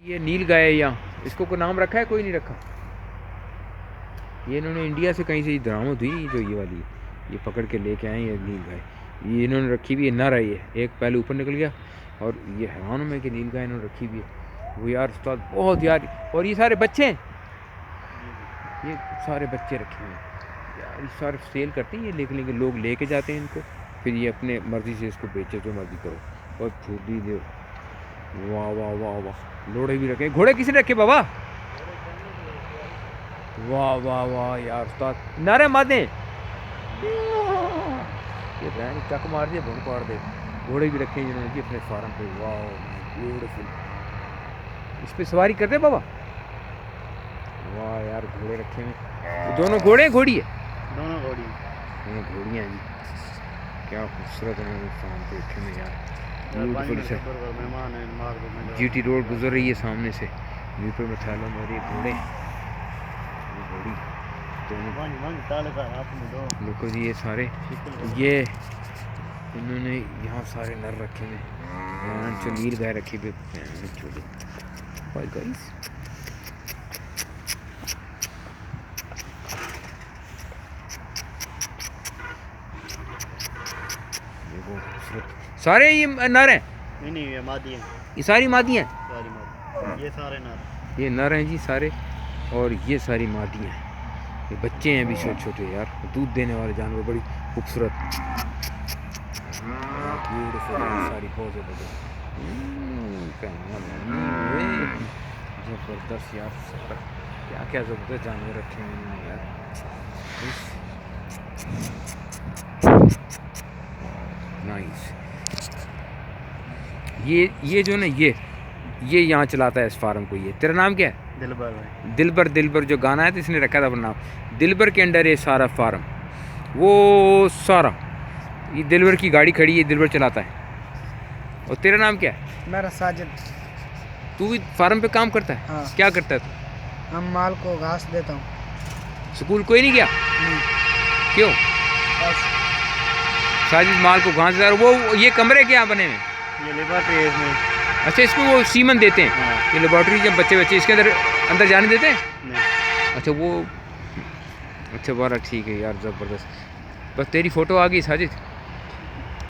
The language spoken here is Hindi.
ये नील गाय है यहाँ, इसको कोई नाम रखा है? कोई नहीं रखा। ये इन्होंने इंडिया से कहीं से बरामद हुई, जो ये वाली ये पकड़ के लेके आए ये नील गाय। ये इन्होंने रखी भी है, नर है ये, एक पहले ऊपर निकल गया और ये हैरान में कि नील गाय इन्होंने रखी भी है। वो यार उस्ताद बहुत यार, और ये सारे बच्चे हैं, ये सारे बच्चे रखे हुए हैं यार। ये सारे सेल करते हैं ये, लेके लोग लेके जाते हैं इनको, फिर ये अपने मर्ज़ी से इसको बेचे, जो मर्ज़ी करो। और फूटी दो, वाह वाह वाह वाह। लोड़े भी रखे, घोड़े किसने रखे बाबा? वाह वाह वाह यार उस्ताद, नारे मादे ये बहन चक मार दिया, भून पाड़ दे। घोड़े भी रखे हैं जिन्होंने जी अपने फार्म पे। वाह ब्यूटीफुल। इस पे सवारी करते बाबा? वाह यार घोड़े रखे हैं, दोनों घोड़े हैं घोड़ी है? दोनों घोड़ी, दोनों घोड़ियाँ हैं जी। क्या खूबसूरत है फार्म पे रखे में यार, ब्यूटीफुल से। जीटी रोड गुजर रही है सामने से, यूपी में थैलों में ये घोड़े, घोड़ी देखो जी। ये सारे ये इन्होंने यहाँ सारे नर रखे हैं, नील गाय रखी हुई गाइस। देखो सारे ये नर हैं? नहीं ये मादी हैं। ये सारी मादी हैं? सारी मादी, ये सारे नर। ये नर हैं जी सारे, और ये सारी मादियाँ हैं। ये बच्चे हैं अभी छोटे छोटे यार, दूध देने वाले जानवर, बड़ी खूबसूरत ब्यूटीफुल सारी, बहुत ज़बरदस्त ज़बरदस्त यार। क्या क्या ज़बरदस्त जानवर रखे हैं इन्होंने यार। नाइस। ये जो ना ये यहाँ चलाता है इस फार्म को। ये तेरा नाम क्या है? दिलबर भाई। दिलबर। दिलबर जो गाना है तो इसने रखा था अपना नाम, दिलबर के अंडर ये सारा फार्म, वो सारा ये दिलबर की गाड़ी खड़ी है, दिलबर चलाता है। और तेरा नाम क्या है? मेरा साजिद। तू भी फार्म पे काम करता है? हाँ। क्या करता है तू? हम माल को घास देता हूँ। स्कूल कोई नहीं गया? क्यों? बस साजिद माल को घास दे। वो ये कमरे क्या बने हुए? ये लेबोरेटरी है इसमें। अच्छा, इसमें वो सीमन देते हैं? हाँ। ये लेबोरेटरी जब बच्चे इसके अंदर जाने देते हैं? नहीं। अच्छा वो, अच्छा बारा ठीक है यार, ज़बरदस्त। बस तेरी फ़ोटो आ गई साजिद।